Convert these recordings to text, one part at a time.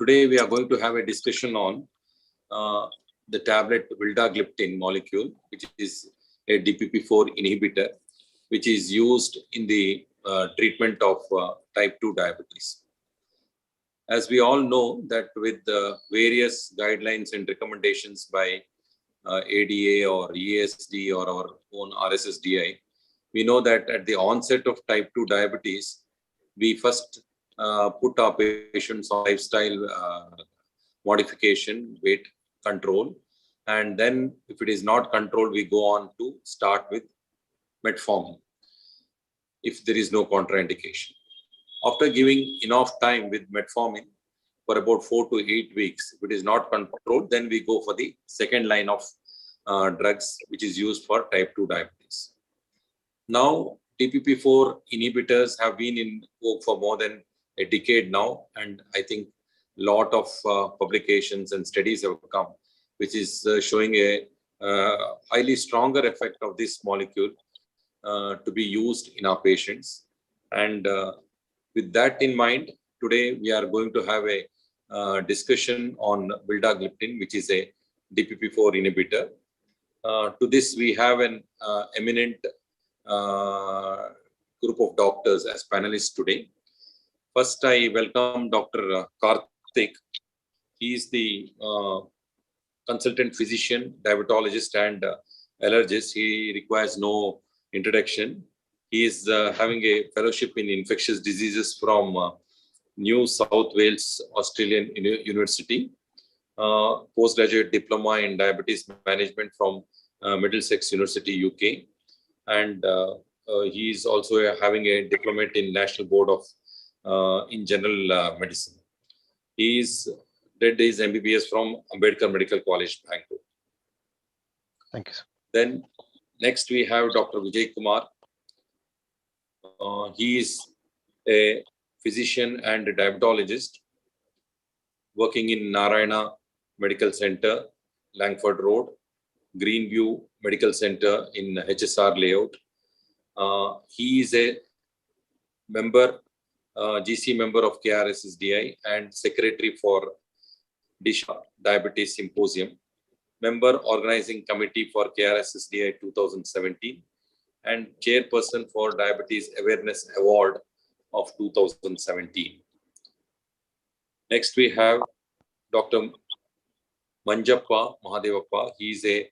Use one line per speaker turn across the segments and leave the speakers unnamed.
Today we are going to have a discussion on the tablet vildagliptin molecule, which is a DPP-4 inhibitor, which is used in the treatment of type 2 diabetes. As we all know that with various guidelines and recommendations by ADA or EASD or our own RSSDI, we know that at the onset of type 2 diabetes, we first put our patients on lifestyle modification, weight control, and then if it is not controlled, we go on to start with metformin if there is no contraindication. After giving enough time with metformin for about 4 to 8 weeks, if it is not controlled, then we go for the second line of drugs, which is used for type 2 diabetes. Now, DPP-4 inhibitors have been in vogue for more than a decade now, and I think a lot of publications and studies have come, which is showing a highly stronger effect of this molecule to be used in our patients. And with that in mind, today we are going to have a discussion on vildagliptin, which is a DPP-4 inhibitor. To this, we have an eminent group of doctors as panelists today. First, I welcome Dr. Karthik. He is the consultant physician, diabetologist, and allergist. He requires no introduction. He is having a fellowship in infectious diseases from New South Wales Australian University, postgraduate diploma in diabetes management from Middlesex University, UK, and he is also having a diploma in National Board of in General Medicine. He did his MBBS from Ambedkar Medical College, Bangalore.
Thank you, sir.
Then next we have Dr. Vijay Kumar. He is a physician and a diabetologist working in Narayana Medical Center, Langford Road, Greenview Medical Center in HSR layout. He is a member, GC member of KRSSDI and secretary for DISHA Diabetes Symposium, member organizing committee for KRSSDI 2017, and chairperson for Diabetes Awareness Award of 2017. Next we have Dr. Manjappa Mahadevappa. He is a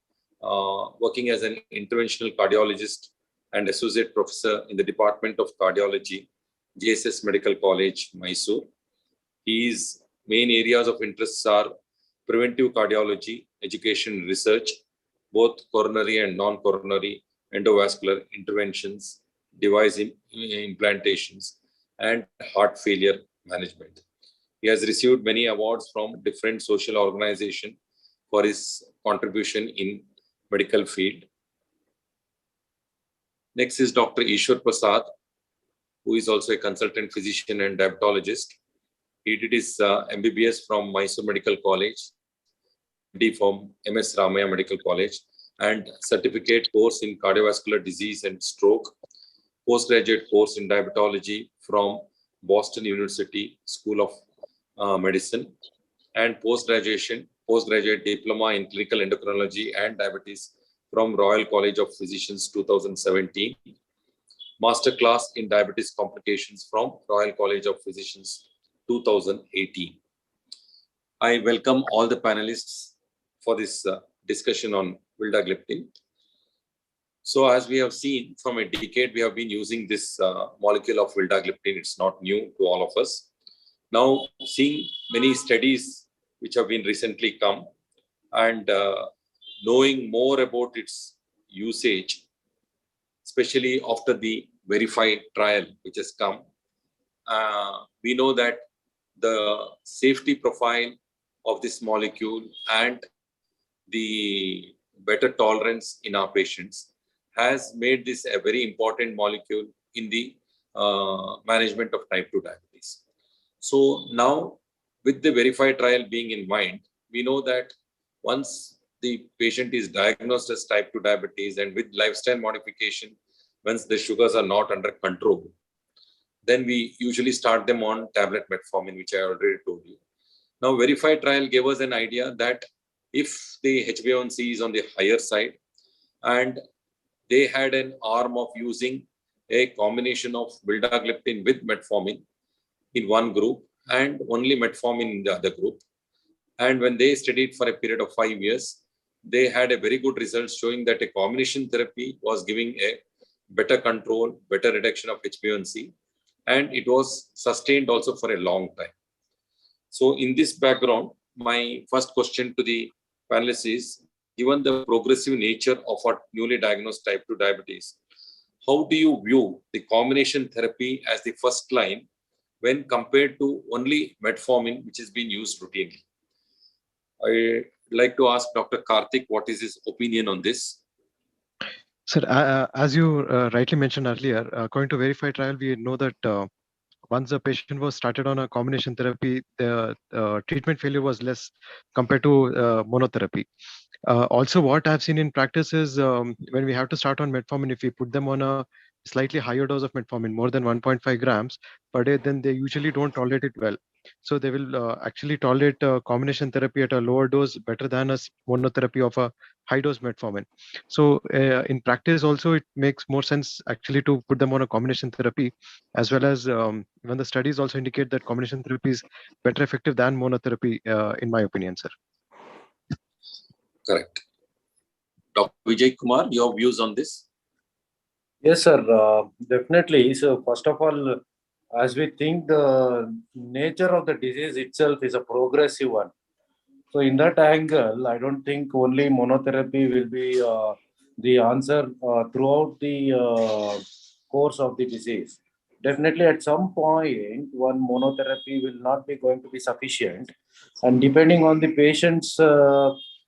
working as an interventional cardiologist and associate professor in the Department of Cardiology, GSS Medical College, Mysore. His main areas of interest are preventive cardiology, education, research, both coronary and non-coronary endovascular interventions, device implantations, and heart failure management. He has received many awards from different social organizations for his contribution in medical field. Next is Dr. Ishwar Prasad, who is also a consultant physician and diabetologist. He did his MBBS from Mysore Medical College, MD from MS Ramaya Medical College, and certificate course in cardiovascular disease and stroke, postgraduate course in diabetology from Boston University School of Medicine, and postgraduate diploma in clinical endocrinology and diabetes from Royal College of Physicians 2017, master class in diabetes complications from Royal College of Physicians 2018. I welcome all the panelists for this discussion on vildagliptin. So as we have seen, from a decade, we have been using this molecule of vildagliptin. It's not new to all of us. Now, seeing many studies which have been recently come and knowing more about its usage, especially after the verified trial which has come, we know that the safety profile of this molecule and the better tolerance in our patients has made this a very important molecule in the management of type 2 diabetes. So now, with the verified trial being in mind, we know that once the patient is diagnosed as type 2 diabetes and with lifestyle modification, once the sugars are not under control, then we usually start them on tablet metformin, which I already told you. Now, verified trial gave us an idea that if the HbA1c is on the higher side and they had an arm of using a combination of vildagliptin with metformin in one group and only metformin in the other group. And when they studied for a period of 5 years, they had a very good result showing that a combination therapy was giving a better control, better reduction of HbA1c, and it was sustained also for a long time. So in this background, my first question to the panelists is, given the progressive nature of our newly diagnosed type 2 diabetes, how do you view the combination therapy as the first line when compared to only metformin, which is being used routinely? I'd like to ask Dr. Karthik, what is his opinion on this?
Sir, as you rightly mentioned earlier, according to verified trial, we know that once the patient was started on a combination therapy, the treatment failure was less compared to monotherapy. Also, what I've seen in practice is when we have to start on metformin, if we put them on a slightly higher dose of metformin, more than 1.5 grams per day, then they usually don't tolerate it well. So they will actually tolerate combination therapy at a lower dose better than a monotherapy of a high dose metformin. So in practice also, it makes more sense actually to put them on a combination therapy, as well as even the studies also indicate that combination therapy is better effective than monotherapy, in my opinion, sir.
Correct. Dr. Vijay Kumar, your views on this?
Yes, sir, definitely. So first of all, as we think, the nature of the disease itself is a progressive one. So in that angle, I don't think only monotherapy will be the answer throughout the course of the disease. Definitely at some point, one monotherapy will not be going to be sufficient. And depending on the patient's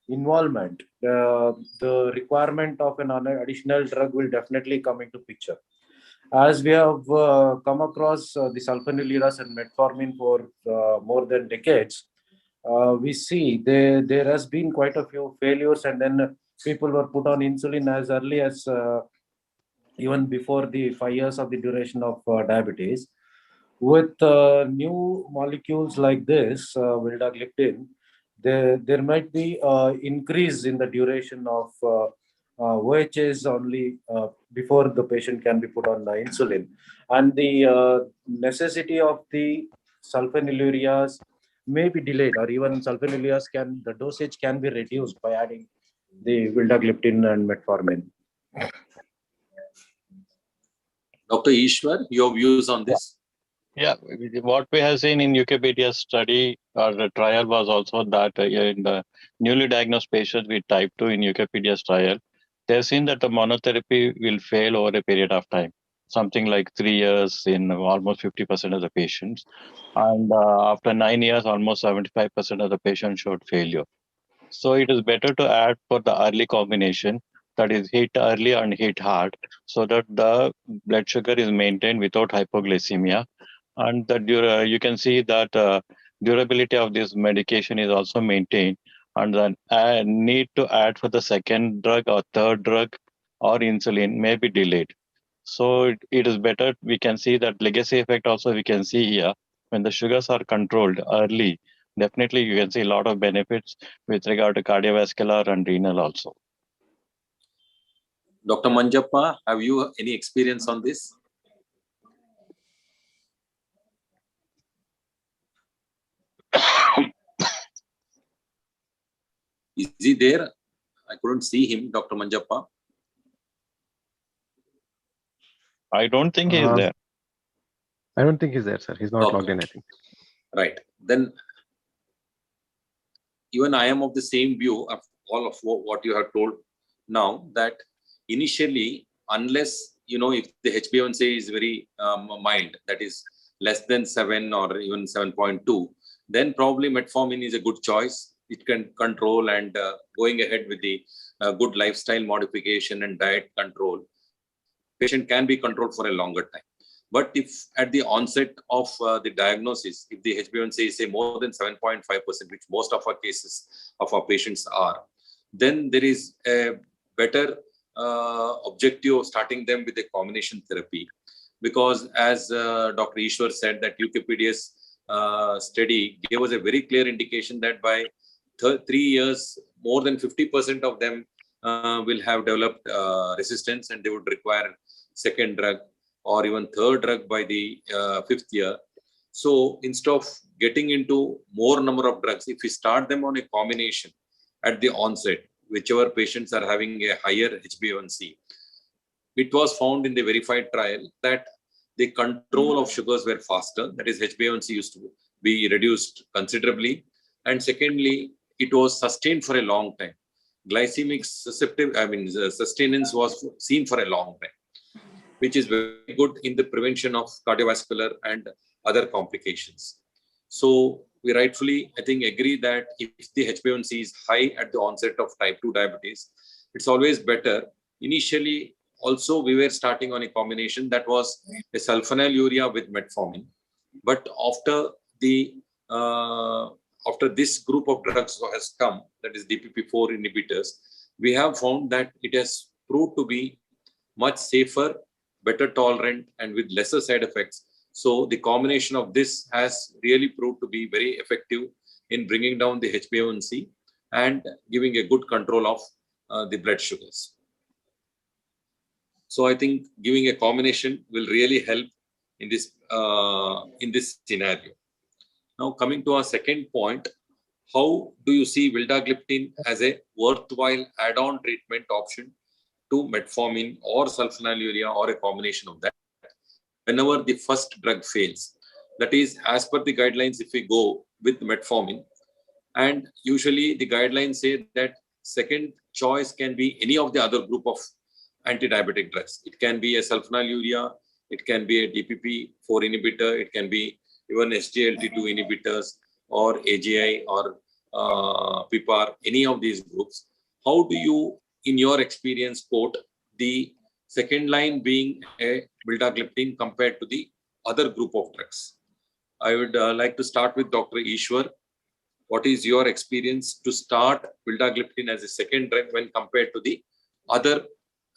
involvement, the requirement of an additional drug will definitely come into picture. As we have come across the sulfonylureas and metformin for more than decades, we see there has been quite a few failures, and then people were put on insulin as early as even before the 5 years of the duration of diabetes. With new molecules like this, vildagliptin, there might be increase in the duration of OHs only before the patient can be put on insulin. And the necessity of the sulfonylureas may be delayed, or even sulfonylureas the dosage can be reduced by adding the vildagliptin and metformin.
Dr. Ishwar, your views on this?
Yeah, what we have seen in UKPDS study or the trial was also that in the newly diagnosed patients with type 2 in UKPDS trial, they've seen that the monotherapy will fail over a period of time, something like 3 years in almost 50% of the patients. And after 9 years, almost 75% of the patients showed failure. So it is better to add for the early combination, that is hit early and hit hard, so that the blood sugar is maintained without hypoglycemia. And you can see that durability of this medication is also maintained, and then need to add for the second drug or third drug or insulin may be delayed. So it is better. We can see that legacy effect also we can see here. When the sugars are controlled early, definitely you can see a lot of benefits with regard to cardiovascular and renal also.
Dr. Manjappa, have you any experience on this? Is he there? I couldn't see him, Dr. Manjappa.
I don't think he is there.
I don't think he's there, sir. He's not logged in, I think.
Right. Then even I am of the same view of all of what you have told now, that initially, unless, if the HbA1c is very mild, that is less than 7 or even 7.2, then probably metformin is a good choice. It can control, and going ahead with the good lifestyle modification and diet control, patient can be controlled for a longer time. But if at the onset of the diagnosis, if the HbA1c is say more than 7.5%, which most of our cases of our patients are, then there is a better objective of starting them with a combination therapy. Because as Dr. Ishwar said, that UKPDS study gave us a very clear indication that by 3 years, more than 50% of them will have developed resistance, and they would require second drug or even third drug by the 5th year. So instead of getting into more number of drugs, if we start them on a combination at the onset, whichever patients are having a higher HbA1c, it was found in the verified trial that the control of sugars were faster. That is, HbA1c used to be reduced considerably. And secondly, it was sustained for a long time. Glycemic sustenance was seen for a long time, which is very good in the prevention of cardiovascular and other complications. So we rightfully, I think, agree that if the HbA1c is high at the onset of type 2 diabetes, it's always better. Initially, also, we were starting on a combination that was a sulfonylurea with metformin. But after this group of drugs has come, that is DPP-4 inhibitors, we have found that it has proved to be much safer, better tolerant, and with lesser side effects. So the combination of this has really proved to be very effective in bringing down the HbA1c and giving a good control of the blood sugars. So I think giving a combination will really help in this scenario. Now coming to our second point, how do you see vildagliptin as a worthwhile add-on treatment option to metformin or sulfonylurea or a combination of that whenever the first drug fails? That is, as per the guidelines, if we go with metformin, and usually the guidelines say that second choice can be any of the other group of anti-diabetic drugs. It can be a sulfonylurea, it can be a DPP-4 inhibitor, it can be even SGLT2 inhibitors or AGI or PPAR, any of these groups. How do you, in your experience, quote the second line being a vildagliptin compared to the other group of drugs? I would like to start with Dr. Ishwar. What is your experience to start vildagliptin as a second drug when compared to the other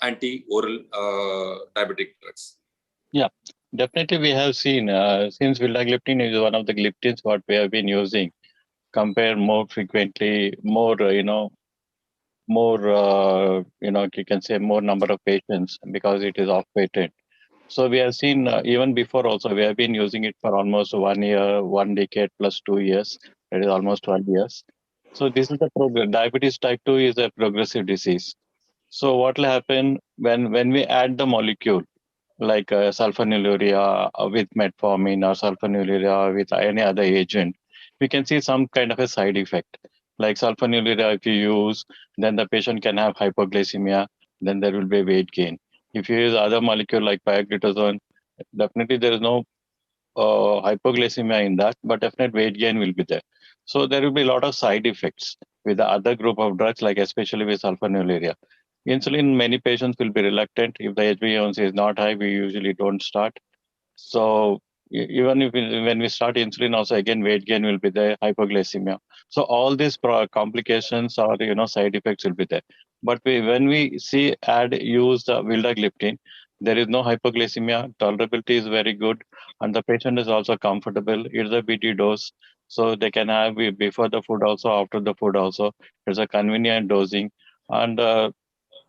anti-oral diabetic drugs?
Yeah, definitely we have seen, since vildagliptin is one of the gliptins what we have been using, compare more frequently, more, you can say more number of patients because it is off patent. So we have seen even before also, we have been using it for almost 1 year, 1 decade plus 2 years. That is almost 12 years. So this is the problem. Diabetes type 2 is a progressive disease. So what will happen when we add the molecule like sulfonylurea with metformin or sulfonylurea with any other agent, we can see some kind of a side effect. Like sulfonylurea, if you use, then the patient can have hypoglycemia, then there will be weight gain. If you use other molecule like pioglitazone, definitely there is no hypoglycemia in that, but definite weight gain will be there. So there will be a lot of side effects with the other group of drugs, like especially with sulfonylurea. Insulin, many patients will be reluctant. If the HbA1c is not high, we usually don't start. So even if when we start insulin, also again weight gain will be there, hypoglycemia. So all these complications or side effects will be there. But when we use the vildagliptin, there is no hypoglycemia. Tolerability is very good, and the patient is also comfortable. It's a BT dose, so they can have it before the food also, after the food also. It's a convenient dosing, and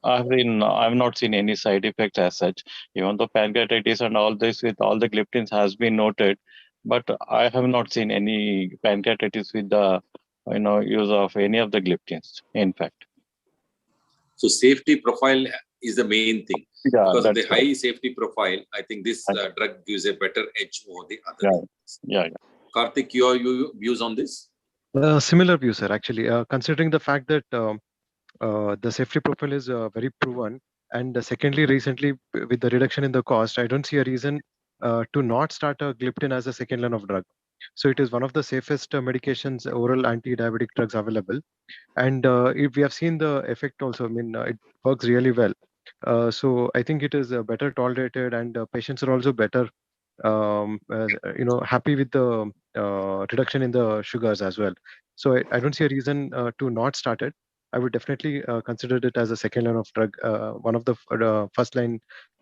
I've not seen any side effects as such. Even though pancreatitis and all this with all the gliptins has been noted, but I have not seen any pancreatitis with the use of any of the gliptins. In fact,
so safety profile is the main thing.
Yeah,
because of the
that's
high
right.
safety profile, I think this drug gives a better edge over the other
Yeah.
drugs.
Yeah.
Karthik, your views on this?
Similar view, sir. Actually, considering the fact that the safety profile is very proven, and secondly, recently with the reduction in the cost, I don't see a reason to not start a gliptin as a second line of drug. So it is one of the safest medications, oral anti-diabetic drugs available. And if we have seen the effect also, I mean, it works really well. So I think it is better tolerated, and patients are also better, happy with the reduction in the sugars as well. So I don't see a reason to not start it. I would definitely consider it as a second line of drug, one of the first line,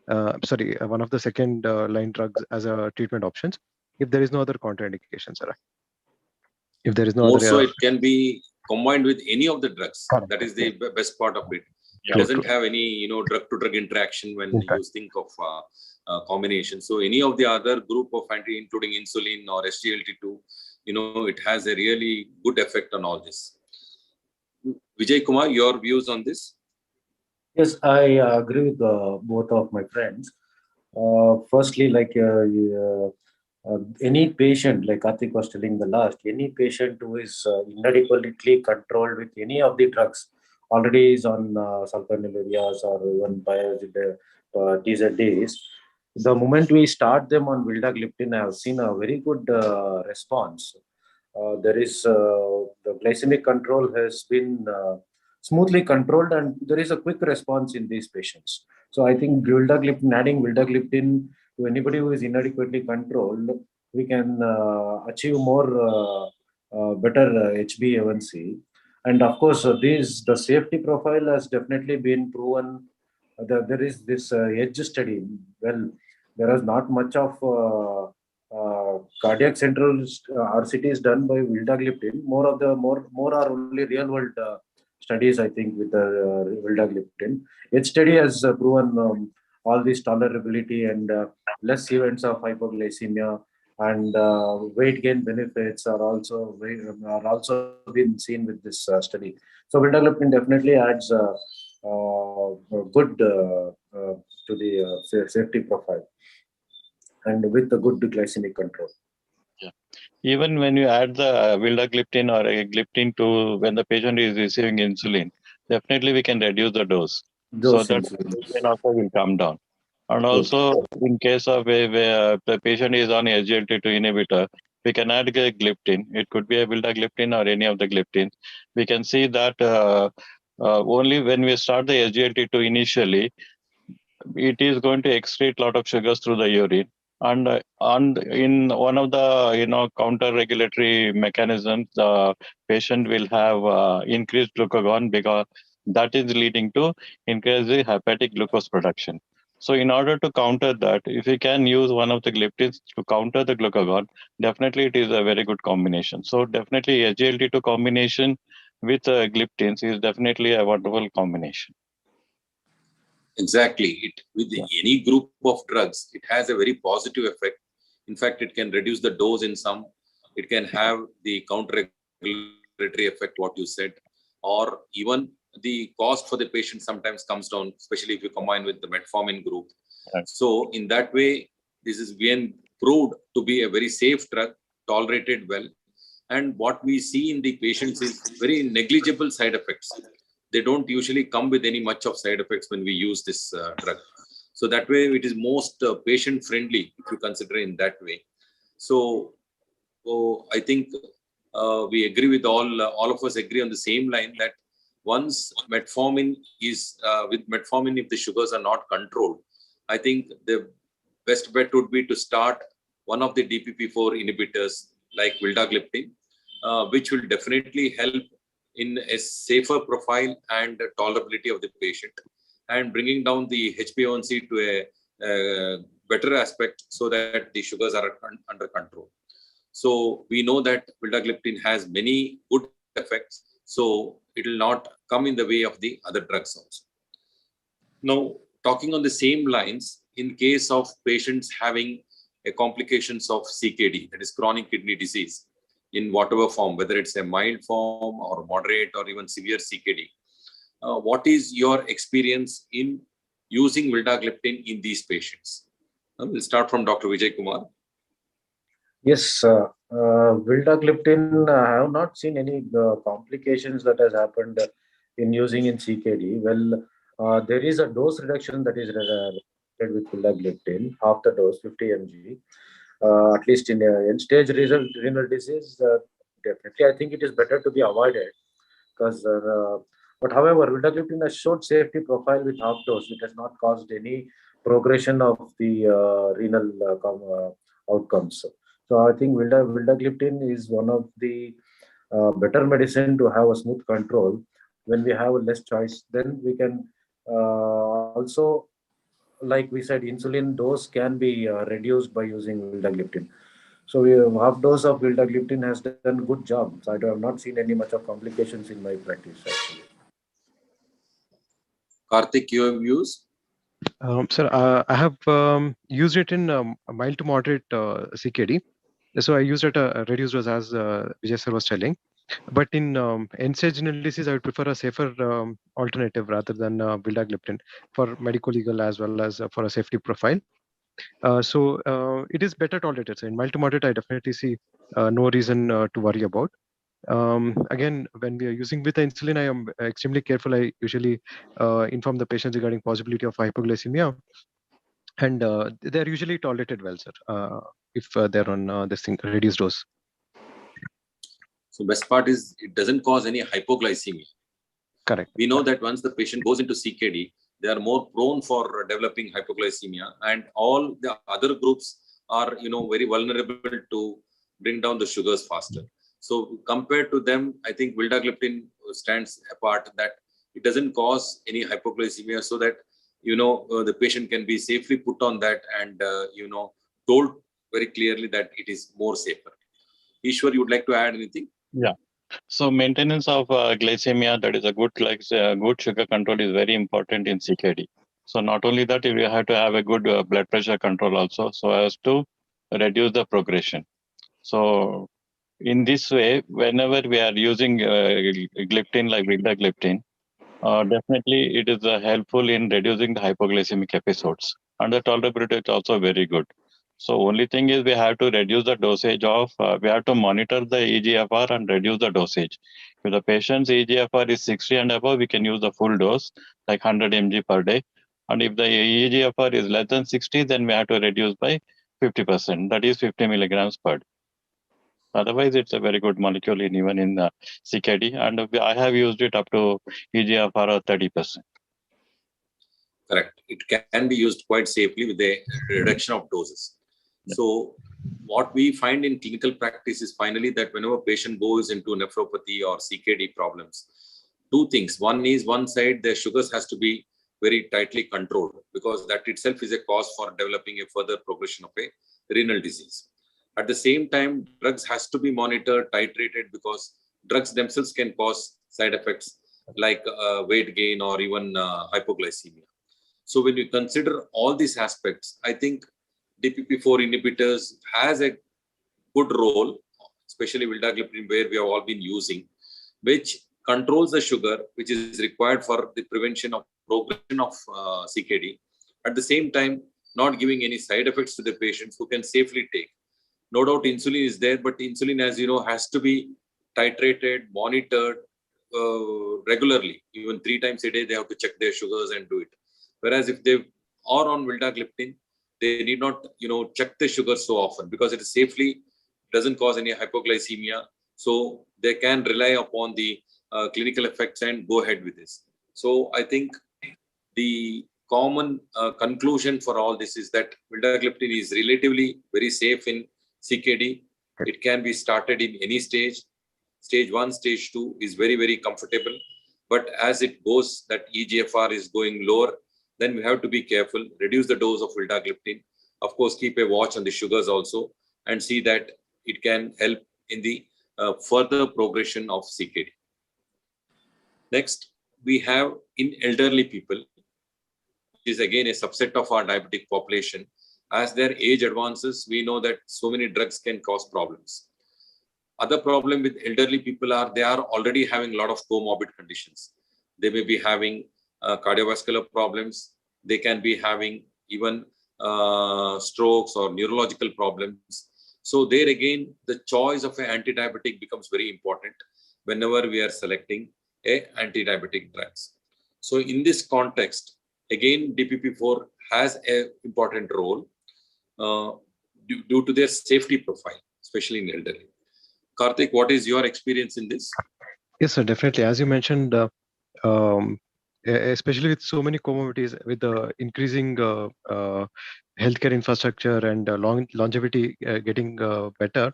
one of the second line drugs as a treatment options. if there is no other contraindication, sir. If there is no
More
other.
so, it can be combined with any of the drugs.
Correct.
That is the best part of it. It
True,
doesn't
true.
have any, drug-to-drug interaction when you
Impact.
think of combination. So any of the other group of including insulin or SGLT2, it has a really good effect on all this. Vijay Kumar, your views on this?
Yes, I agree with both of my friends. Firstly, like any patient, like Karthik was telling the last, any patient who is inadequately controlled with any of the drugs already is on sulfonylureas or even TZDs. The moment we start them on vildagliptin, I have seen a very good response. There is the glycemic control has been smoothly controlled, and there is a quick response in these patients. So I think adding vildagliptin to anybody who is inadequately controlled, we can achieve more better HbA1c. And of course, the safety profile has definitely been proven. There is this edge study. Well, there is not much of cardiac central RCTs done by vildagliptin. More are only real world studies, I think, with the vildagliptin. Edge study has proven all this tolerability and less events of hypoglycemia, and weight gain benefits are also been seen with this study. So vildagliptin definitely adds good to the safety profile, and with the good glycemic control.
Yeah. Even when you add the vildagliptin or a gliptin to when the patient is receiving insulin, definitely we can reduce the dose so that insulin also will come down. And also, in case of where the patient is on SGLT2 inhibitor, we can add a gliptin. It could be a vildagliptin or any of the gliptins. We can see that only when we start the SGLT2 initially, it is going to excrete a lot of sugars through the urine. And in one of the counter regulatory mechanisms, the patient will have increased glucagon, because that is leading to increased hepatic glucose production. So in order to counter that, if we can use one of the gliptins to counter the glucagon, definitely it is a very good combination. So definitely SGLT2 combination with gliptins is definitely a wonderful combination.
Exactly. With any group of drugs, it has a very positive effect. In fact, it can reduce the dose in some. It can have the counter-regulatory effect, what you said, or even the cost for the patient sometimes comes down, especially if you combine with the metformin group.
Right.
So in that way, this is being proved to be a very safe drug, tolerated well. And what we see in the patients is very negligible side effects. They don't usually come with any much of side effects when we use this drug. So that way it is most patient friendly if you consider in that way. So I think we agree with all of us agree on the same line that once metformin is with metformin, if the sugars are not controlled, I think the best bet would be to start one of the DPP4 inhibitors like vildagliptin, which will definitely help in a safer profile and tolerability of the patient, and bringing down the HbA1c to a better aspect so that the sugars are under control. So we know that vildagliptin has many good effects, so it will not come in the way of the other drugs also. Now, talking on the same lines, in case of patients having a complications of CKD, that is chronic kidney disease, in whatever form, whether it's a mild form or moderate or even severe CKD. What is your experience in using vildagliptin in these patients? We'll start from Dr. Vijay Kumar.
Yes, vildagliptin, I have not seen any complications that has happened in using in CKD. Well, there is a dose reduction that is with vildagliptin, half the dose, 50 mg. At least in end-stage renal disease, definitely I think it is better to be avoided, because but however, vildagliptin has showed safety profile with half dose. It has not caused any progression of the renal outcomes. So I think vildagliptin is one of the better medicine to have a smooth control. When we have less choice, then we can also, like we said, insulin dose can be reduced by using vildagliptin. So we have half dose of vildagliptin has done good job. So I have not seen any much of complications in my practice actually.
Karthik, you have used?
Sir, I have used it in mild to moderate CKD. So I used it a reduced dose as Vijay sir was telling. But in end-stage renal disease, I would prefer a safer alternative rather than vildagliptin for medical legal as well as for a safety profile. So it is better tolerated. So in mild to moderate, I definitely see no reason to worry about. Again, when we are using with the insulin, I am extremely careful. I usually inform the patients regarding possibility of hypoglycemia, and they're usually tolerated well, sir, if they're on this thing reduced dose.
So best part is it doesn't cause any hypoglycemia.
Correct.
We know that once the patient goes into CKD, they are more prone for developing hypoglycemia, and all the other groups are, very vulnerable to bring down the sugars faster. So compared to them, I think vildagliptin stands apart that it doesn't cause any hypoglycemia, so that the patient can be safely put on that and told very clearly that it is more safer. Ishwar, you would like to add anything?
Yeah. So maintenance of glycemia, that is a good sugar control, is very important in CKD. So not only that, you have to have a good blood pressure control also, so as to reduce the progression. So in this way, whenever we are using gliptin like vildagliptin, definitely it is helpful in reducing the hypoglycemic episodes, and the tolerability is also very good. So only thing is we have to reduce the dosage of, we have to monitor the EGFR and reduce the dosage. If the patient's EGFR is 60 and above, we can use the full dose, like 100 mg per day. And if the EGFR is less than 60, then we have to reduce by 50%, that is 50 milligrams per day. Otherwise, it's a very good molecule even in CKD, and I have used it up to EGFR of 30%.
Correct. It can be used quite safely with a reduction of doses. Yeah. So what we find in clinical practice is finally that whenever a patient goes into nephropathy or CKD problems, two things. One is one side, their sugars has to be very tightly controlled, because that itself is a cause for developing a further progression of a renal disease. At the same time, drugs has to be monitored, titrated, because drugs themselves can cause side effects like weight gain or even hypoglycemia. So when you consider all these aspects, I think DPP-4 inhibitors has a good role, especially vildagliptin, where we have all been using, which controls the sugar, which is required for the prevention of progression of CKD. At the same time, not giving any side effects to the patients who can safely take. No doubt insulin is there, but insulin, as you know, has to be titrated, monitored regularly. Even 3 times a day, they have to check their sugars and do it. Whereas if they are on vildagliptin, they need not, check the sugar so often, because it is safely, doesn't cause any hypoglycemia. So they can rely upon the clinical effects and go ahead with this. So I think the common conclusion for all this is that vildagliptin is relatively very safe in CKD. It can be started in any stage. Stage 1, stage 2 is very, very comfortable. But as it goes, that EGFR is going lower, then we have to be careful, reduce the dose of vildagliptin. Of course, keep a watch on the sugars also, and see that it can help in the further progression of CKD. Next, we have in elderly people, which is again a subset of our diabetic population. As their age advances, we know that so many drugs can cause problems. Other problem with elderly people are they are already having a lot of comorbid conditions. They may be having cardiovascular problems. They can be having even strokes or neurological problems. So there again, the choice of an anti-diabetic becomes very important whenever we are selecting a anti-diabetic drugs. So in this context, again, DPP-4 has an important role due to their safety profile, especially in elderly. Karthik, what is your experience in this?
Yes, sir, definitely. As you mentioned, especially with so many comorbidities, with the increasing healthcare infrastructure and longevity getting better,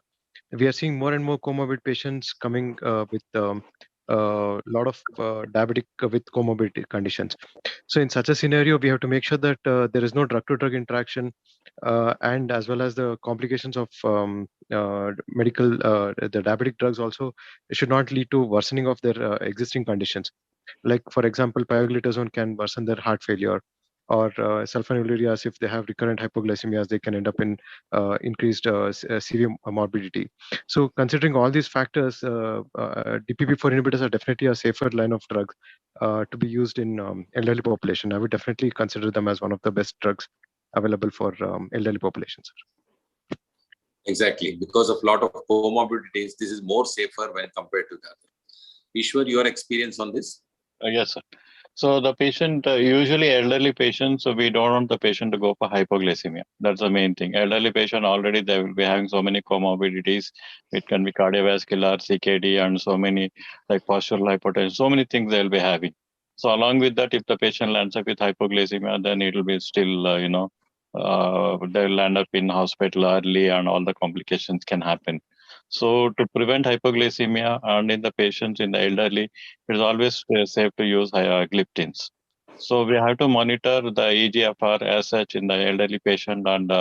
we are seeing more and more comorbid patients coming with a lot of diabetic with comorbid conditions. So in such a scenario, we have to make sure that there is no drug-to-drug interaction and as well as the complications of the diabetic drugs also should not lead to worsening of their existing conditions. Like, for example, pioglitazone can worsen their heart failure, or sulfonylureas, if they have recurrent hypoglycemias, they can end up in increased severe morbidity. So considering all these factors, DPP-4 inhibitors are definitely a safer line of drugs to be used in elderly population. I would definitely consider them as one of the best drugs available for elderly populations.
Exactly. Because of a lot of comorbidities, this is more safer when compared to the other. Ishwar, your experience on this?
Yes, sir. So the patient, usually elderly patients, so we don't want the patient to go for hypoglycemia. That's the main thing. Elderly patient already they will be having so many comorbidities. It can be cardiovascular, CKD, and so many like postural hypertension. So many things they'll be having. So along with that, if the patient lands up with hypoglycemia, then it will be still, they'll end up in hospital early, and all the complications can happen. So to prevent hypoglycemia and in the patients in the elderly, it is always safe to use gliptins. So we have to monitor the eGFR as such in the elderly patient, and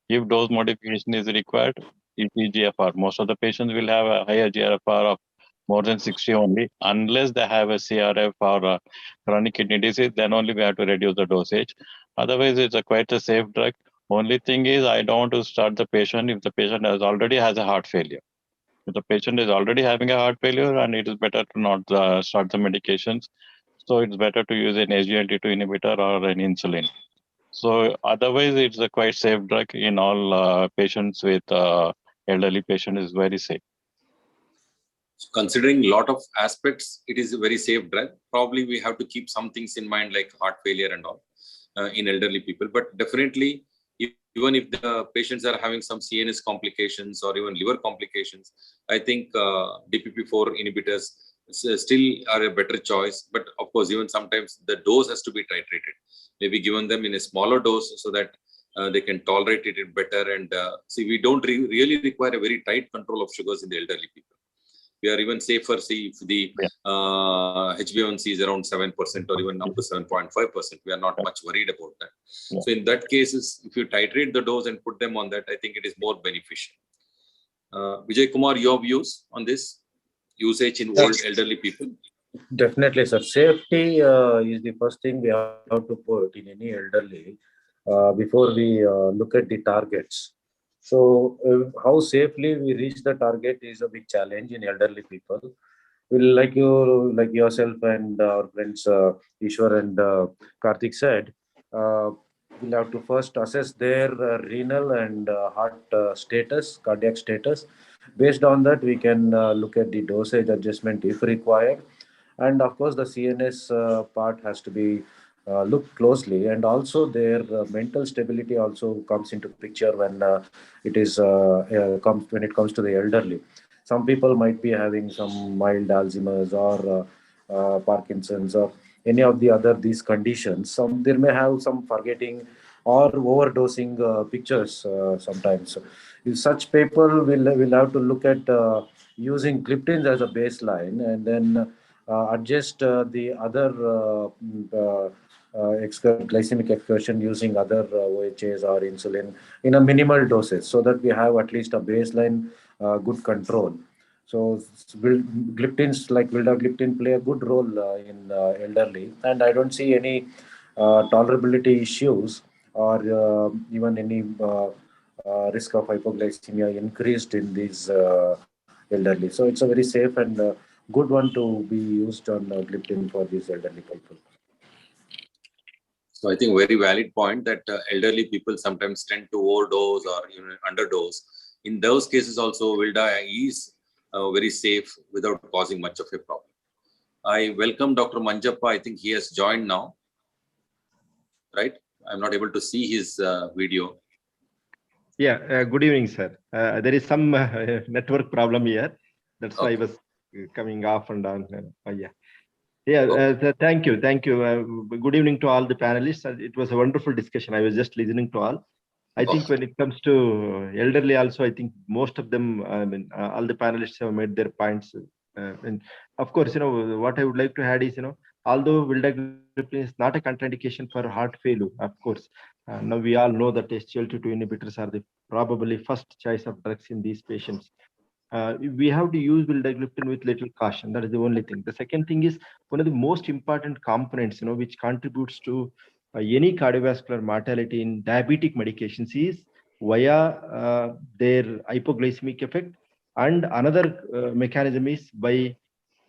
if dose modification is required, if eGFR, most of the patients will have a higher GFR of more than 60 only, unless they have a CRF or chronic kidney disease, then only we have to reduce the dosage. Otherwise, it's quite a safe drug. Only thing is, I don't want to start the patient if the patient already has a heart failure. If the patient is already having a heart failure, and it is better to not start the medications. So it's better to use an SGLT2 inhibitor or an insulin. So otherwise, it's a quite safe drug in all patients with elderly patient is very safe.
So considering a lot of aspects, it is a very safe drug. Probably we have to keep some things in mind like heart failure and all in elderly people. But definitely, even if the patients are having some CNS complications or even liver complications, I think DPP-4 inhibitors still are a better choice. But of course, even sometimes the dose has to be titrated. Maybe given them in a smaller dose so that they can tolerate it better. And see, we don't really require a very tight control of sugars in the elderly people. We are even safer, see, if the HbA1c is around 7% or even up to 7.5%. We are not much worried about that.
Yeah.
So in that cases, if you titrate the dose and put them on that, I think it is more beneficial. Vijay Kumar, your views on this usage in old elderly people?
Definitely, sir. Safety is the first thing we have to put in any elderly before we look at the targets. So, how safely we reach the target is a big challenge in elderly people. Will like yourself and our friends Ishwar and Karthik said, we'll have to first assess their renal and heart status, cardiac status. Based on that, we can look at the dosage adjustment if required. And of course, the CNS part has to be looked closely, and also their mental stability also comes into picture when when it comes to the elderly. Some people might be having some mild Alzheimer's or Parkinson's or any of the other these conditions. Some there may have some forgetting or overdosing pictures sometimes. If such people will have to look at using gliptins as a baseline, and then adjust the other glycemic excursion using other OHAs or insulin in a minimal doses, so that we have at least a baseline good control. So gliptins like vildagliptin play a good role in elderly, and I don't see any tolerability issues or even any risk of hypoglycemia increased in these elderly. So it's a very safe and good one to be used on gliptin for these elderly people.
So I think very valid point that elderly people sometimes tend to overdose or underdose. In those cases also, Vilda is very safe without causing much of a problem. I welcome Dr. Manjappa. I think he has joined now, right? I'm not able to see his video.
Yeah, good evening, sir. There is some network problem here. That's why I was coming off and on. Thank you. Good evening to all the panelists. It was a wonderful discussion. I was just listening to all. I think when it comes to elderly also, I think most of them, all the panelists have made their points. And of course, what I would like to add is, although vildagliptin is not a contraindication for heart failure, of course, Now we all know that SGLT2 inhibitors are the probably first choice of drugs in these patients. We have to use vildagliptin with little caution. That is the only thing. The second thing is one of the most important components, which contributes to any cardiovascular mortality in diabetic medications is via their hypoglycemic effect, and another mechanism is by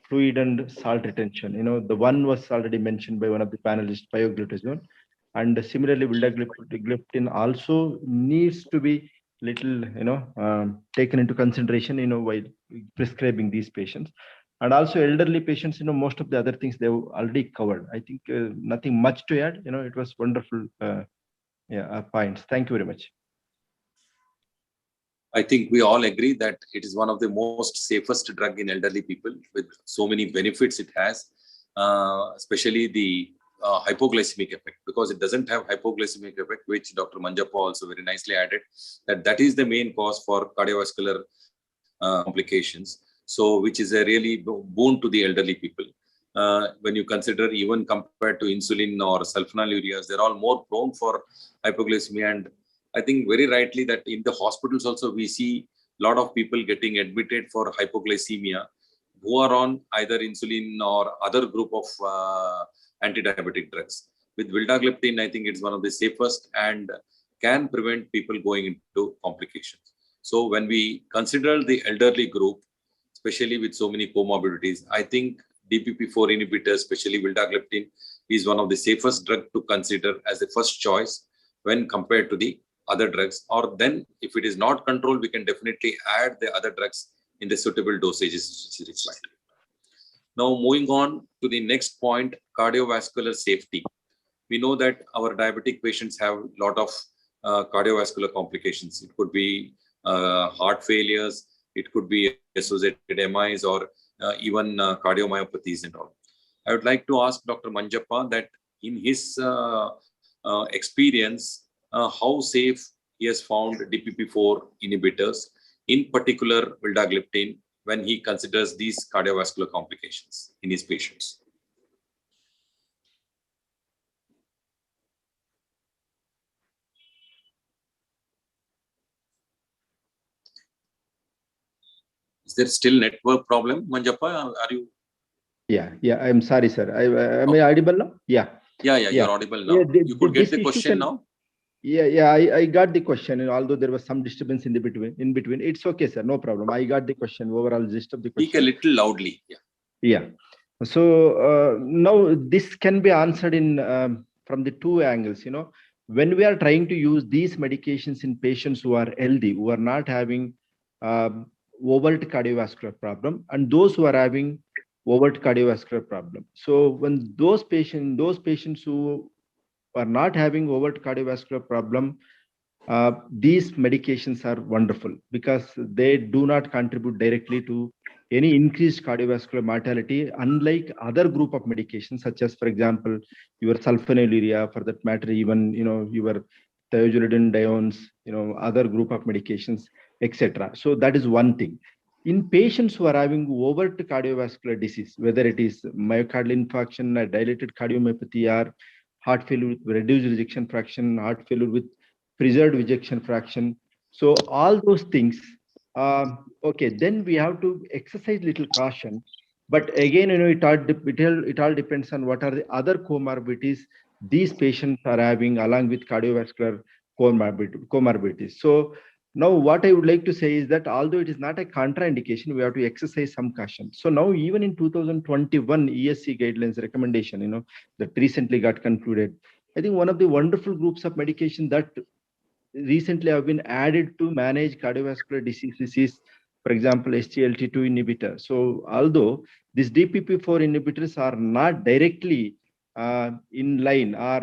fluid and salt retention. The one was already mentioned by one of the panelists, pioglitazone, and similarly, vildagliptin also needs to be little, taken into consideration, while prescribing these patients. And also elderly patients, most of the other things they've already covered. I think nothing much to add. It was wonderful points. Thank you very much.
I think we all agree that it is one of the most safest drug in elderly people with so many benefits it has, especially the hypoglycemic effect, because it doesn't have hypoglycemic effect, which Dr. Manjappa also very nicely added, that is the main cause for cardiovascular complications. So, which is a really boon to the elderly people. When you consider even compared to insulin or sulfonylureas, they're all more prone for hypoglycemia. And I think very rightly that in the hospitals also we see a lot of people getting admitted for hypoglycemia who are on either insulin or other group of anti-diabetic drugs. With vildagliptin, I think it's one of the safest and can prevent people going into complications. So when we consider the elderly group, especially with so many comorbidities, I think DPP-4 inhibitor, especially vildagliptin, is one of the safest drug to consider as the first choice when compared to the other drugs. Or then if it is not controlled, we can definitely add the other drugs in the suitable dosages which is required. Now moving on to the next point, cardiovascular safety. We know that our diabetic patients have a lot of cardiovascular complications. It could be heart failures, it could be associated MIs, or even cardiomyopathies and all. I would like to ask Dr. Manjappa that in his experience, how safe he has found DPP-4 inhibitors, in particular vildagliptin, when he considers these cardiovascular complications in his patients. Is there still network problem, Manjappa? Are you?
Yeah. I'm sorry, sir. Am I audible now? Yeah.
You're audible now. You could get the question now.
I got the question, and although there was some disturbance in between, it's okay, sir, no problem. I got the question, overall gist of the question.
Speak a little loudly.
So now this can be answered in from the two angles. When we are trying to use these medications in patients who are healthy, who are not having overt cardiovascular problem, and those who are having overt cardiovascular problem. So when those patients who are not having overt cardiovascular problem, these medications are wonderful because they do not contribute directly to any increased cardiovascular mortality, unlike other group of medications, such as, for example, your sulfonylurea, for that matter, even your thiazolidinediones, other group of medications, etc. So that is one thing. In patients who are having overt cardiovascular disease, whether it is myocardial infarction, a dilated cardiomyopathy, or heart failure with reduced ejection fraction, heart failure with preserved ejection fraction. So all those things, okay, then we have to exercise little caution. But again, it all depends on what are the other comorbidities these patients are having along with cardiovascular comorbidities. So now what I would like to say is that although it is not a contraindication, we have to exercise some caution. So now even in 2021 ESC guidelines recommendation, that recently got concluded, I think one of the wonderful groups of medication that recently have been added to manage cardiovascular diseases is, for example, SGLT2 inhibitor. So although these DPP4 inhibitors are not directly in line or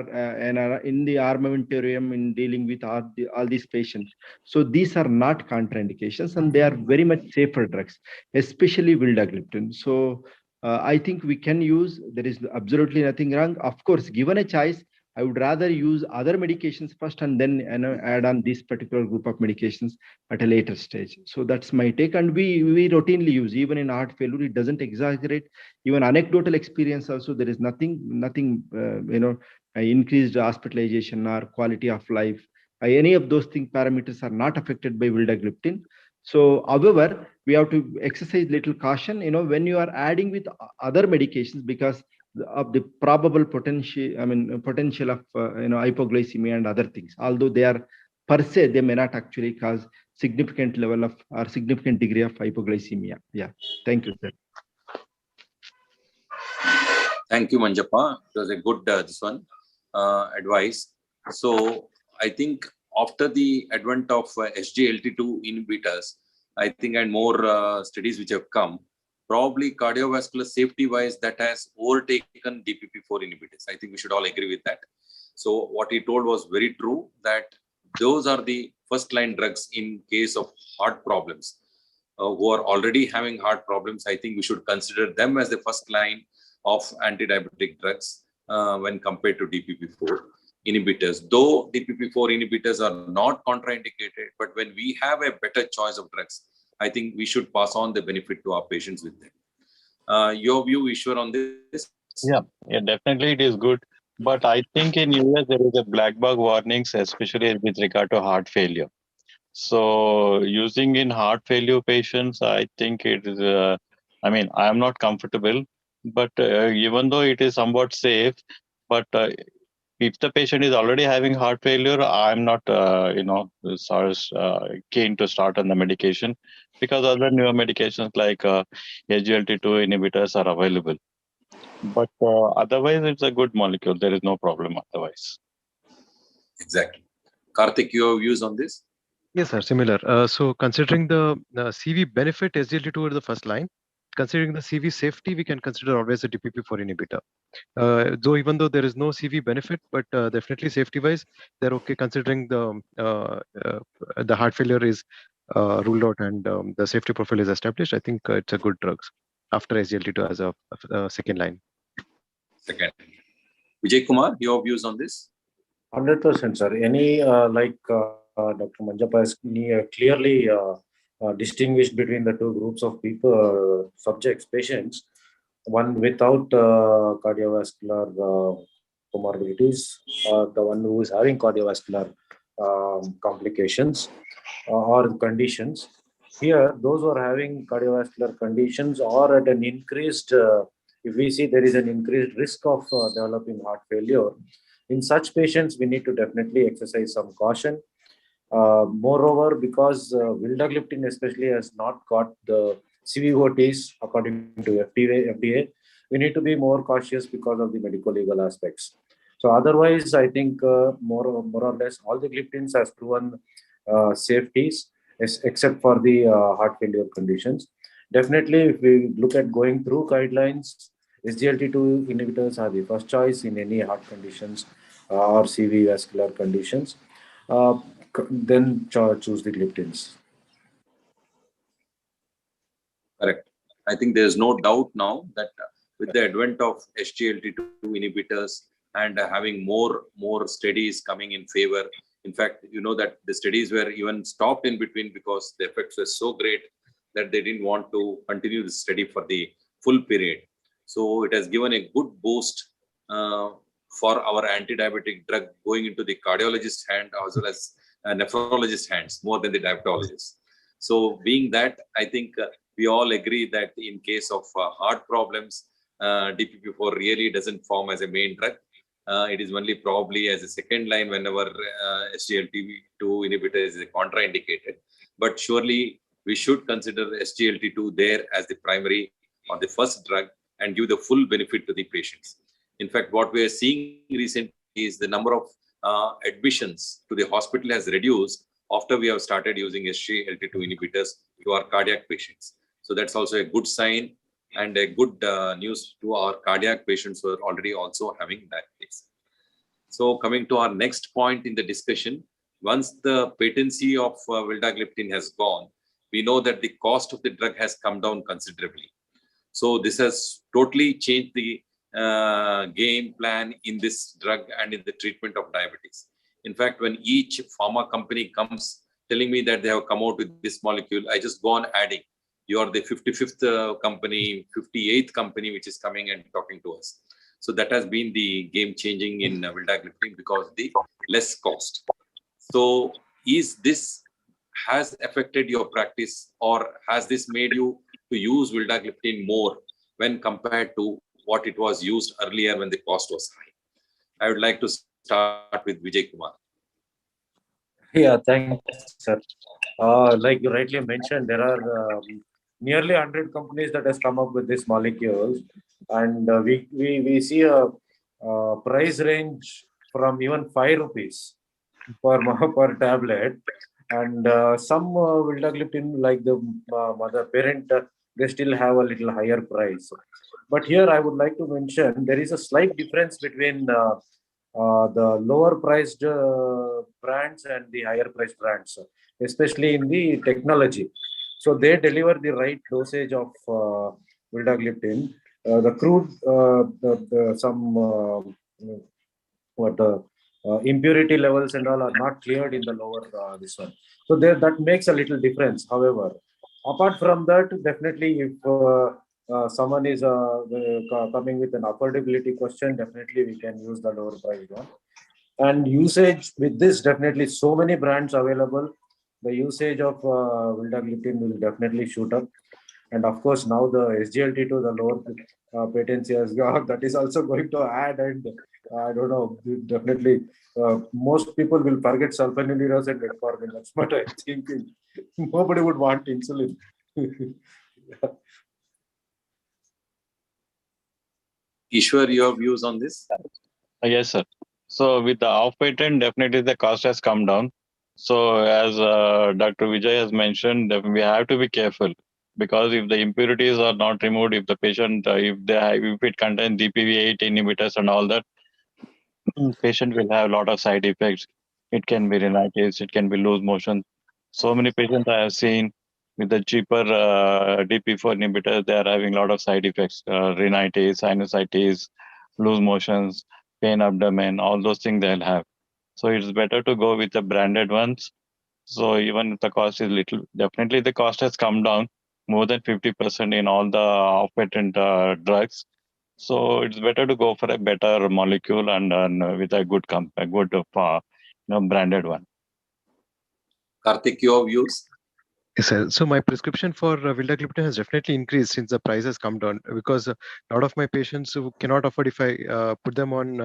in the armamentarium in dealing with all these patients, so these are not contraindications and they are very much safer drugs, especially vildagliptin. So I think we can use. There is absolutely nothing wrong. Of course, given a choice, I would rather use other medications first and then add on this particular group of medications at a later stage. So that's my take. And we routinely use, even in heart failure, it doesn't exaggerate. Even anecdotal experience also, there is nothing increased hospitalization or quality of life. Any of those parameters are not affected by vildagliptin. So, however, we have to exercise little caution, when you are adding with other medications because of the probable potential of, hypoglycemia and other things. Although they are per se, they may not actually cause significant level of or significant degree of hypoglycemia. Yeah. Thank you, sir.
Thank you, Manjappa. It was a good advice. So I think after the advent of SGLT2 inhibitors, I think, and more studies which have come, probably cardiovascular safety wise, that has overtaken DPP4 inhibitors. I think we should all agree with that. So what he told was very true, that those are the first line drugs in case of heart problems. Who are already having heart problems, I think we should consider them as the first line of anti-diabetic drugs when compared to DPP4 inhibitors. Though DPP4 inhibitors are not contraindicated, but when we have a better choice of drugs, I think we should pass on the benefit to our patients with them. Your view, Ishwar, on this?
Yeah, definitely it is good. But I think in US there is a black bug warnings, especially with regard to heart failure. So using in heart failure patients, I think it is, I am not comfortable, but even though it is somewhat safe, but if the patient is already having heart failure, I'm not, keen to start on the medication because other newer medications like SGLT2 inhibitors are available. But otherwise, it's a good molecule. There is no problem otherwise.
Exactly. Karthik, your views on this?
Yes, sir. Similar. So considering the CV benefit, SGLT2 is the first line. Considering the CV safety, we can consider always a DPP4 inhibitor. Though even though there is no CV benefit, but definitely safety-wise, they're okay considering the heart failure is ruled out and the safety profile is established. I think it's a good drugs after SGLT2 as a second line.
Second. Vijay Kumar, your views on this?
100%, sir. Any Dr. Manjappa has clearly distinguished between the two groups of people, subjects, patients, one without cardiovascular comorbidities, the one who is having cardiovascular complications or conditions. Here, those who are having cardiovascular conditions or at an increased, if we see there is an increased risk of developing heart failure, in such patients, we need to definitely exercise some caution. Moreover, because vildagliptin especially has not got the CVOTs according to FDA, we need to be more cautious because of the medico-legal aspects. So otherwise, I think more or less all the gliptins has proven safeties, except for the heart failure conditions. Definitely, if we look at going through guidelines, SGLT2 inhibitors are the first choice in any heart conditions or CV vascular conditions. Then choose the gliptins.
Correct. I think there's no doubt now that with the advent of SGLT2 inhibitors and having more studies coming in favor. In fact, you know that the studies were even stopped in between because the effects were so great that they didn't want to continue the study for the full period. So it has given a good boost for our anti-diabetic drug going into the cardiologist's hand as well as nephrologist's hands more than the diabetologist. So being that, I think we all agree that in case of heart problems, DPP4 really doesn't form as a main drug. It is only probably as a second line whenever SGLT2 inhibitor is contraindicated. But surely we should consider SGLT2 there as the primary or the first drug and give the full benefit to the patients. In fact, what we are seeing recently is the number of admissions to the hospital has reduced after we have started using SGLT2 inhibitors to our cardiac patients. So that's also a good sign and a good news to our cardiac patients who are already also having diabetes. So coming to our next point in the discussion, once the patency of vildagliptin has gone, we know that the cost of the drug has come down considerably. So this has totally changed the game plan in this drug and in the treatment of diabetes. In fact, when each pharma company comes telling me that they have come out with this molecule, I just go on adding. You are the 55th company, 58th company which is coming and talking to us. So that has been the game changing in vildagliptin because the less cost. So is this has affected your practice, or has this made you to use vildagliptin more when compared to what it was used earlier when the cost was high? I would like to start with Vijay Kumar.
Yeah, thanks, sir. Like you rightly mentioned, there are nearly 100 companies that has come up with these molecules, and we see a price range from even 5 rupees per tablet, and some vildagliptin, like the mother parent, they still have a little higher price. But here I would like to mention there is a slight difference between the lower priced brands and the higher priced brands, especially in the technology. So they deliver the right dosage of vildagliptin. The crude, some what impurity levels and all are not cleared in the lower this one. So there, that makes a little difference. However, apart from that, definitely if someone is coming with an affordability question, definitely we can use the lower price one. And usage with this, definitely so many brands available, the usage of vildagliptin will definitely shoot up. And of course, now the SGLT2, the lower patency has got, that is also going to add. And I don't know, definitely most people will forget sulfonylureas and metformin. That's what I'm thinking. Nobody would want insulin.
Ishwar, your views on this?
Yes, sir. So with the off patent, definitely the cost has come down. So as Dr. Vijay has mentioned, that we have to be careful, because if the impurities are not removed, if the patient, if it contains DPV8 inhibitors and all that, patient will have a lot of side effects. It can be rhinitis, it can be loose motion. So many patients I have seen with the cheaper DP4 inhibitors, they are having a lot of side effects, rhinitis, sinusitis, loose motions, pain abdomen, all those things they'll have. So it's better to go with the branded ones. So even if the cost is little, definitely the cost has come down more than 50% in all the off-patent drugs. So it's better to go for a better molecule and with a good branded one.
Karthik, your views?
Yes, sir. So my prescription for vildagliptin has definitely increased since the price has come down, because a lot of my patients who cannot afford, if I put them on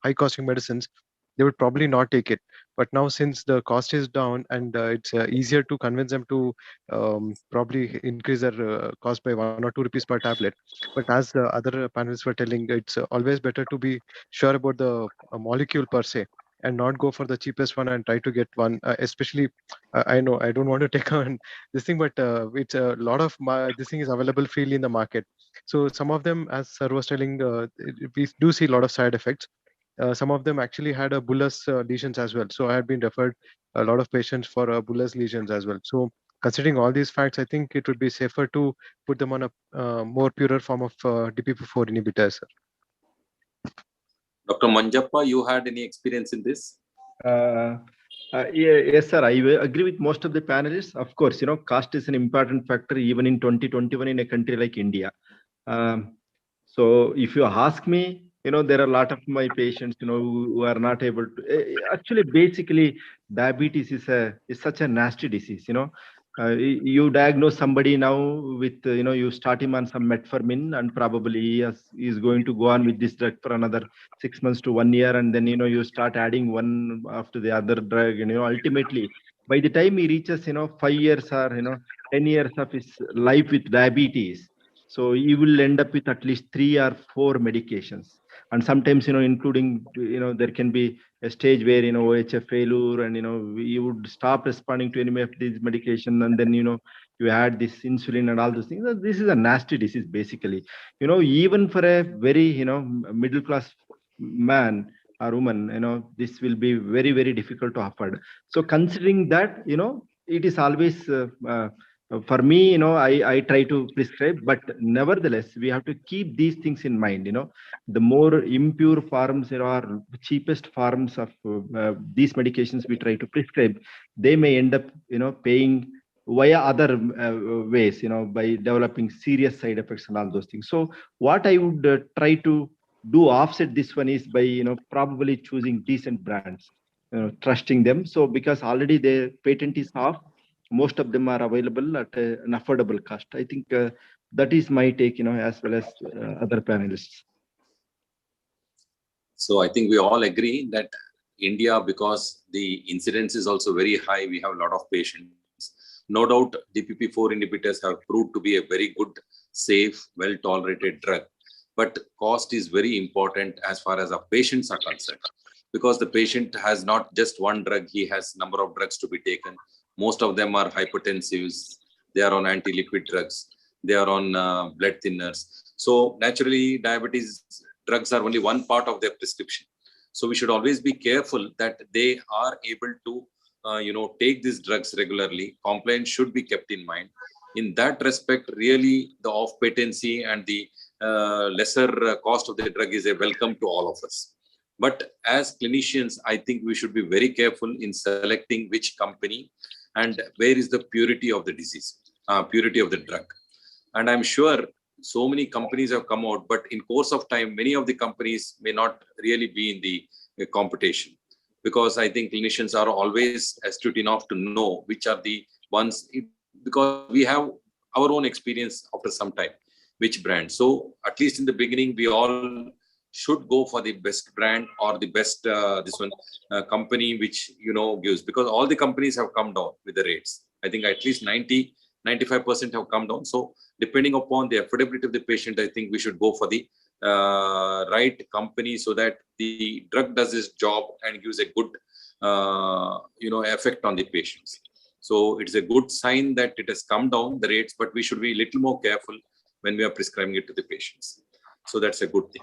high costing medicines, they would probably not take it. But now since the cost is down, and it's easier to convince them to probably increase their cost by 1 or 2 rupees per tablet. But as the other panelists were telling, it's always better to be sure about the molecule per se, and not go for the cheapest one and try to get one, especially I know I don't want to take on this thing, but it's a lot of this thing is available freely in the market. So some of them, as sir was telling, we do see a lot of side effects. Some of them actually had a bullous lesions as well. So I had been referred a lot of patients for bullous lesions as well. So considering all these facts, I think it would be safer to put them on a more purer form of DPP4 inhibitors.
Dr. Manjappa, you had any experience in this?
Yes, sir. I will agree with most of the panelists. Of course, cost is an important factor even in 2021 in a country like India. So if you ask me, there are a lot of my patients, who are not able to. Actually, basically, diabetes is such a nasty disease. You diagnose somebody now with, you start him on some metformin, and probably he is going to go on with this drug for another 6 months to 1 year, and then you start adding one after the other drug, and ultimately by the time he reaches 5 years or 10 years of his life with diabetes, so you will end up with at least 3 or 4 medications. And sometimes, including, there can be a stage where, OHF failure, and, you would stop responding to any of these medication. And then, you add this insulin and all those things. This is a nasty disease, basically. Even for a very, middle class man or woman, this will be very, very difficult to afford. So considering that, it is always, for me, I try to prescribe, but nevertheless, we have to keep these things in mind. The more impure forms or cheapest forms of these medications we try to prescribe, they may end up, paying via other ways, by developing serious side effects and all those things. So what I would try to do offset this one is by, probably choosing decent brands, trusting them. So because already the patent is off, most of them are available at an affordable cost. I think that is my take, as well as other panelists.
So I think we all agree that India, because the incidence is also very high, we have a lot of patients. No doubt, DPP-4 inhibitors have proved to be a very good, safe, well-tolerated drug. But cost is very important as far as our patients are concerned, because the patient has not just one drug, he has number of drugs to be taken. Most of them are hypertensives, they are on anti-liquid drugs, they are on blood thinners. So naturally, diabetes drugs are only one part of their prescription. So we should always be careful that they are able to take these drugs regularly. Compliance should be kept in mind. In that respect, really, the off-patency and the lesser cost of the drug is a welcome to all of us. But as clinicians, I think we should be very careful in selecting which company and where is the purity of the disease, purity of the drug. And I'm sure so many companies have come out, but in course of time, many of the companies may not really be in the competition, because I think clinicians are always astute enough to know which are the ones, because we have our own experience after some time, which brand. So at least in the beginning, we all should go for the best brand or the best company which gives, because all the companies have come down with the rates. I think at least 95% have come down. So depending upon the affordability of the patient, I think we should go for the right company so that the drug does its job and gives a good effect on the patients. So it's a good sign that it has come down the rates, but we should be a little more careful when we are prescribing it to the patients. So that's a good thing.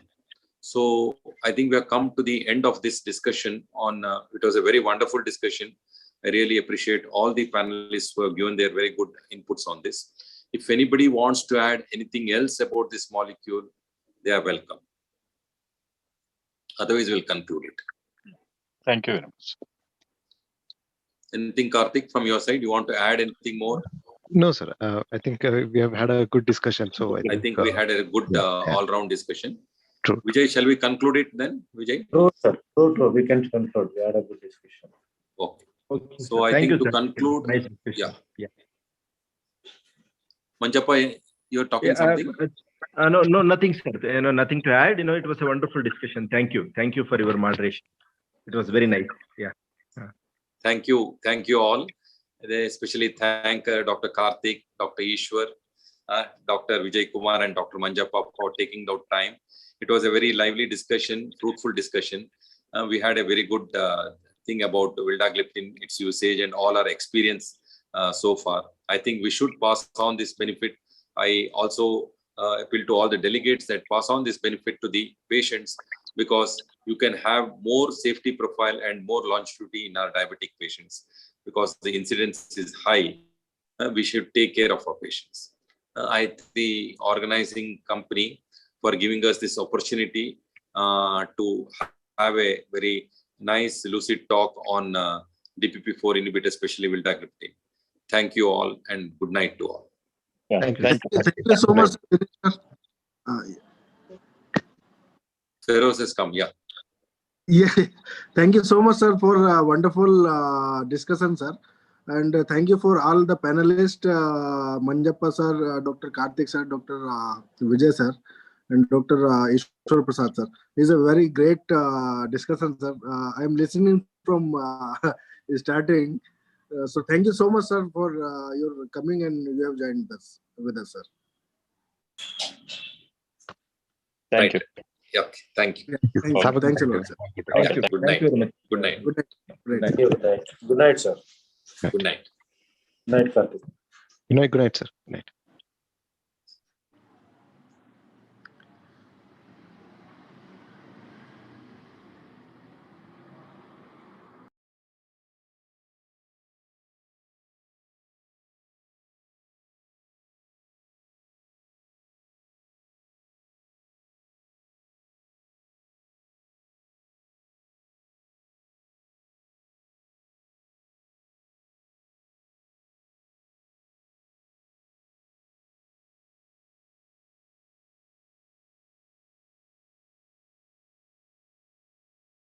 So I think we have come to the end of this discussion on, it was a very wonderful discussion. I really appreciate all the panelists who have given their very good inputs on this. If anybody wants to add anything else about this molecule, they are welcome. Otherwise, we'll conclude it.
Thank you very much.
Anything, Karthik, from your side? You want to add anything more?
No, sir. I think we have had a good discussion. So
I think we had a good all-round discussion.
True.
Vijay, shall we conclude it then, Vijay?
True, sir. True. We can conclude. We had a good discussion.
Okay.
Okay,
So I think to conclude,
nice discussion. Yeah.
Manjappa, you're talking something?
No, nothing, sir. Nothing to add. It was a wonderful discussion. Thank you for your moderation. It was very nice. Yeah.
Thank you all. Especially thank Dr. Karthik, Dr. Ishwar, Dr. Vijay Kumar, and Dr. Manjappa for taking out time. It was a very lively discussion, fruitful discussion. We had a very good thing about vildagliptin, its usage, and all our experience so far. I think we should pass on this benefit. I also appeal to all the delegates that pass on this benefit to the patients, because you can have more safety profile and more longevity in our diabetic patients, because the incidence is high. We should take care of our patients. I thank the organizing company for giving us this opportunity to have a very nice lucid talk on DPP-4 inhibitor, especially vildagliptin. Thank you all, and good night to all.
Yeah.
Thank you.
Thank you so much.
Feroz has come, yeah.
Yeah, thank you so much, sir, for a wonderful discussion, sir. And thank you for all the panelists, Manjappa sir, Dr. Karthik sir, Dr. Vijay sir, and Dr. Ishwar Prasad sir. It's a very great discussion, sir. I'm listening from starting. So thank you so much, sir, for your coming, and you have joined us with us, sir.
Thank you.
Yeah, thank you.
Yeah, thanks a lot, sir.
Thank you. Good night.
Thank you very much.
Good night.
Good night. Great.
Thank you. Good night, sir.
Good night.
Good night, Karthik.
Good night, sir. Good night.